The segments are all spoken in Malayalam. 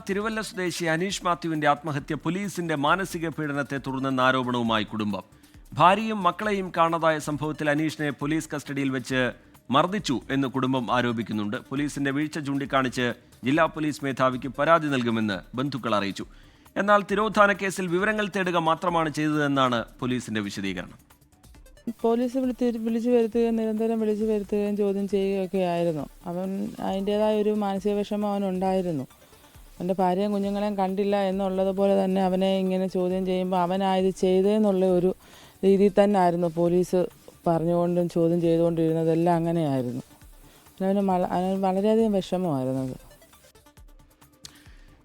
തിരുവല്ല സ്വദേശി അനീഷ് മാത്യുവിന്റെ ആത്മഹത്യ പോലീസിന്റെ മാനസിക പീഡനത്തെ തുടർന്നെന്ന ആരോപണവുമായി കുടുംബം. ഭാര്യയും മക്കളെയും കാണാതായ സംഭവത്തിൽ അനീഷിനെ പോലീസ് കസ്റ്റഡിയിൽ വെച്ച് മർദ്ദിച്ചു എന്ന് കുടുംബം ആരോപിക്കുന്നുണ്ട്. പോലീസിന്റെ വീഴ്ച ചൂണ്ടിക്കാണിച്ച് ജില്ലാ പോലീസ് മേധാവിക്ക് പരാതി നൽകുമെന്ന് ബന്ധുക്കൾ അറിയിച്ചു. എന്നാൽ തിരോധാന കേസിൽ വിവരങ്ങൾ തേടുക മാത്രമാണ് ചെയ്തതെന്നാണ് പോലീസിന്റെ വിശദീകരണം. പോലീസ് വിളിച്ചു വരുത്തുകയും നിരന്തരം വിളിച്ചു വരുത്തുകയും ചോദ്യം ചെയ്യുകയൊക്കെ ആയിരുന്നു. അവൻ അതിൻ്റേതായ ഒരു മാനസിക വിഷമം അവനുണ്ടായിരുന്നു. അവൻ്റെ ഭാര്യയും കുഞ്ഞുങ്ങളെയും കണ്ടില്ല എന്നുള്ളതുപോലെ തന്നെ അവനെ ഇങ്ങനെ ചോദ്യം ചെയ്യുമ്പോൾ അവനായത് ചെയ്തതെന്നുള്ള ഒരു രീതിയിൽ തന്നെ ആയിരുന്നു പോലീസ് പറഞ്ഞുകൊണ്ടും ചോദ്യം ചെയ്തുകൊണ്ടിരുന്നതെല്ലാം അങ്ങനെയായിരുന്നു. അവന് വളരെയധികം വിഷമമായിരുന്നത്.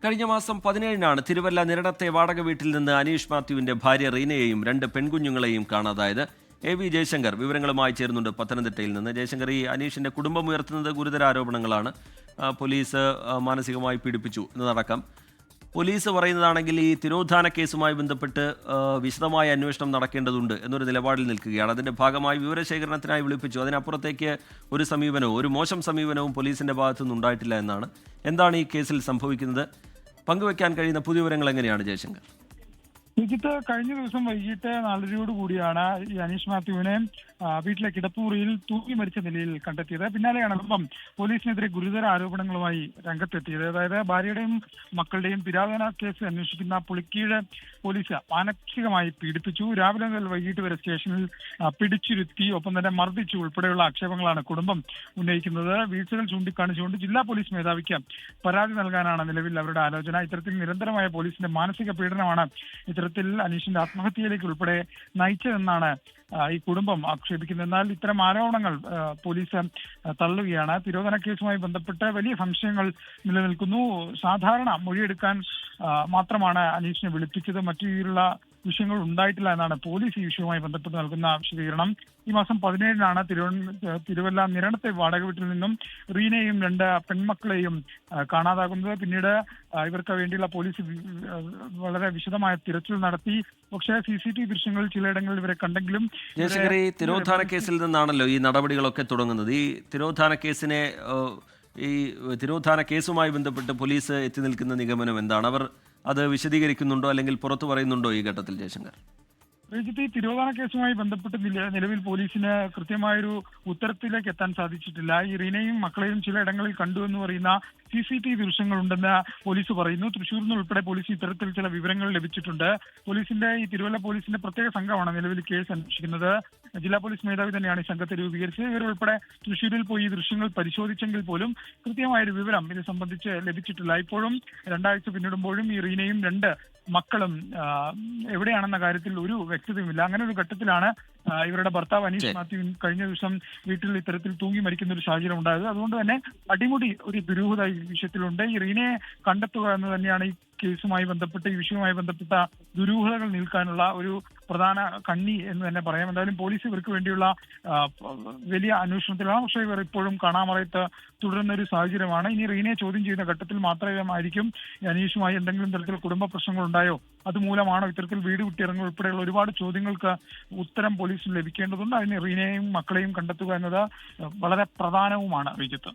കഴിഞ്ഞ മാസം 17-നാണ് തിരുവല്ല നിരണത്തെ വാടക വീട്ടിൽ നിന്ന് അനീഷ് മാത്യുവിന്റെ ഭാര്യ റീനയെയും 2 പെൺകുഞ്ഞുങ്ങളെയും കാണാതായത്. AV ജയശങ്കർ വിവരങ്ങളുമായി ചേരുന്നുണ്ട് പത്തനംതിട്ടയിൽ നിന്ന്. ജയശങ്കർ, ഈ അനീഷിന്റെ കുടുംബം ഉയർത്തുന്നത് ഗുരുതര ആരോപണങ്ങളാണ്. പോലീസ് മാനസികമായി പീഡിപ്പിച്ചു എന്നതടക്കം. പോലീസ് പറയുന്നതാണെങ്കിൽ ഈ തിരോധാന കേസുമായി ബന്ധപ്പെട്ട് വിശദമായ അന്വേഷണം നടക്കേണ്ടതുണ്ട് എന്നൊരു നിലപാടിൽ നിൽക്കുകയാണ്. അതിന്റെ ഭാഗമായി വിവരശേഖരണത്തിനായി വിളിപ്പിച്ചു. അതിനപ്പുറത്തേക്ക് ഒരു മോശം സമീപനവും പോലീസിന്റെ ഭാഗത്തുനിന്ന് ഉണ്ടായിട്ടില്ല എന്നാണ്. എന്താണ് ഈ കേസിൽ സംഭവിക്കുന്നത്? പങ്കുവെക്കാൻ കഴിയുന്ന പുതിയ വിവരങ്ങൾ എങ്ങനെയാണ് ജയശങ്കർ? കഴിഞ്ഞ ദിവസം വൈകിട്ട് 4:30 കൂടിയാണ് ഈ അനീഷ് മാത്യുവിനെ വീട്ടിലെ കിടപ്പുമുറിയിൽ തൂങ്ങി മരിച്ച നിലയിൽ കണ്ടെത്തിയത്. പിന്നാലെയാണ് കുടുംബം പോലീസിനെതിരെ ഗുരുതര ആരോപണങ്ങളുമായി രംഗത്തെത്തിയത്. അതായത് ഭാര്യയുടെയും മക്കളുടെയും തിരോധാന കേസ് അന്വേഷിക്കുന്ന പുളിക്കീഴ് പോലീസ് മാനസികമായി പീഡിപ്പിച്ചു, രാവിലെ മുതൽ വൈകിട്ട് വരെ സ്റ്റേഷനിൽ പിടിച്ചിരുത്തി, ഒപ്പം തന്നെ മർദ്ദിച്ചു ഉൾപ്പെടെയുള്ള ആക്ഷേപങ്ങളാണ് കുടുംബം ഉന്നയിക്കുന്നത്. വീഴ്ചകൾ ചൂണ്ടിക്കാണിച്ചുകൊണ്ട് ജില്ലാ പോലീസ് മേധാവിക്ക് പരാതി നൽകാനാണ് നിലവിൽ അവരുടെ ആലോചന. ഇത്തരത്തിൽ നിരന്തരമായ പോലീസിന്റെ മാനസിക പീഡനമാണ് ഇത്തരത്തിൽ അനീഷിന്റെ ആത്മഹത്യയിലേക്ക് ഉൾപ്പെടെ നയിച്ചതെന്നാണ് ഈ കുടുംബം ആക്ഷേപിക്കുന്നത്. എന്നാൽ ഇത്തരം ആരോപണങ്ങൾ പോലീസ് തള്ളുകയാണ്. തിരോധാന കേസുമായി ബന്ധപ്പെട്ട് വലിയ സംശയങ്ങൾ നിലനിൽക്കുന്നു. സാധാരണ മൊഴിയെടുക്കാൻ മാത്രമാണ് അനീഷിനെ വിളിപ്പിച്ചത്. മറ്റു രീതിയിലുള്ള വിഷയങ്ങൾ ഉണ്ടായിട്ടില്ല എന്നാണ് പോലീസ് ഈ വിഷയവുമായി ബന്ധപ്പെട്ട് നൽകുന്ന വിശദീകരണം. ഈ മാസം 17-നാണ് തിരുവല്ല നിരണത്തെ വാടക വീട്ടിൽ നിന്നും റീനയും 2 പെൺമക്കളെയും കാണാതാകുന്നത്. പിന്നീട് ഇവർക്ക് വേണ്ടിയുള്ള പോലീസ് വളരെ വിശദമായ തിരച്ചിൽ നടത്തി. പക്ഷേ CCTV ദൃശ്യങ്ങളിൽ ചിലയിടങ്ങളിൽ ഇവരെ കണ്ടെങ്കിലും ജയശങ്കർ, ഈ തിരോധാന കേസിൽ നിന്നാണല്ലോ ഈ നടപടികളൊക്കെ തുടങ്ങുന്നത്. ഈ തിരോധാന കേസുമായി ബന്ധപ്പെട്ട് പോലീസ് എത്തി നിൽക്കുന്ന നിഗമനം എന്താണ്? അവർ അത് വിശദീകരിക്കുന്നുണ്ടോ അല്ലെങ്കിൽ പുറത്തു പറയുന്നുണ്ടോ ഈ ഘട്ടത്തിൽ ജയശങ്കർ? ഈ തിരോധാന കേസുമായി ബന്ധപ്പെട്ട് നിലവിൽ പോലീസിന് കൃത്യമായൊരു ഉത്തരത്തിലേക്ക് എത്താൻ സാധിച്ചിട്ടില്ല. ഈ റീനയും മക്കളെയും ചിലയിടങ്ങളിൽ കണ്ടു എന്ന് പറയുന്ന CCTV ദൃശ്യങ്ങളുണ്ടെന്ന് പോലീസ് പറയുന്നു. തൃശ്ശൂരിൽ നിന്ന് ഉൾപ്പെടെ പോലീസ് ഇത്തരത്തിൽ ചില വിവരങ്ങൾ ലഭിച്ചിട്ടുണ്ട്. ഈ തിരുവല്ല പോലീസിന്റെ പ്രത്യേക സംഘമാണ് നിലവിൽ കേസ് അന്വേഷിക്കുന്നത്. ജില്ലാ പോലീസ് മേധാവി തന്നെയാണ് ഈ സംഘത്തെ രൂപീകരിച്ചത്. ഇവരുൾപ്പെടെ തൃശ്ശൂരിൽ പോയി ഈ ദൃശ്യങ്ങൾ പരിശോധിച്ചെങ്കിൽ പോലും കൃത്യമായൊരു വിവരം ഇത് സംബന്ധിച്ച് ലഭിച്ചിട്ടില്ല. ഇപ്പോഴും 2 ആഴ്ച പിന്നിടുമ്പോഴും ഈ റീനയും 2 മക്കളും എവിടെയാണെന്ന കാര്യത്തിൽ ഒരു വ്യക്തതയുമില്ല. അങ്ങനെ ഒരു ഘട്ടത്തിലാണ് ഇവരുടെ ഭർത്താവ് അനീഷ് മാത്യു കഴിഞ്ഞ ദിവസം വീട്ടിൽ ഇത്തരത്തിൽ തൂങ്ങി മരിക്കുന്ന ഒരു സാഹചര്യം ഉണ്ടായത്. അതുകൊണ്ട് തന്നെ അടിമുടി ഒരു ദുരൂഹത ഈ വിഷയത്തിലുണ്ട്. ഈ റീനയെ കണ്ടെത്തുക എന്ന് തന്നെയാണ് ഈ കേസുമായി ബന്ധപ്പെട്ട് ഈ വിഷയവുമായി ബന്ധപ്പെട്ട ദുരൂഹതകൾ നീക്കാനുള്ള ഒരു പ്രധാന കണ്ണി എന്ന് തന്നെ പറയാം. എന്തായാലും പോലീസ് ഇവർക്ക് വേണ്ടിയുള്ള വലിയ അന്വേഷണത്തിലാണ്. പക്ഷേ ഇവർ ഇപ്പോഴും കാണാമറയത്ത് തുടരുന്ന ഒരു സാഹചര്യമാണ്. ഇനി റീനയെ ചോദ്യം ചെയ്യുന്ന ഘട്ടത്തിൽ മാത്രമായിരിക്കും അനീഷുമായി എന്തെങ്കിലും തരത്തിൽ കുടുംബ പ്രശ്നങ്ങൾ ഉണ്ടായോ, അതുമൂലമാണോ ഇത്തരത്തിൽ വീട് വിട്ടിറങ്ങുക ഉൾപ്പെടെയുള്ള ഒരുപാട് ചോദ്യങ്ങൾക്ക് ഉത്തരം പോലീസിന് ലഭിക്കേണ്ടതുണ്ട്. അതിന് റീനയെയും മക്കളെയും കണ്ടെത്തുക എന്നത് വളരെ പ്രധാനവുമാണ്. വിജിത്ത്.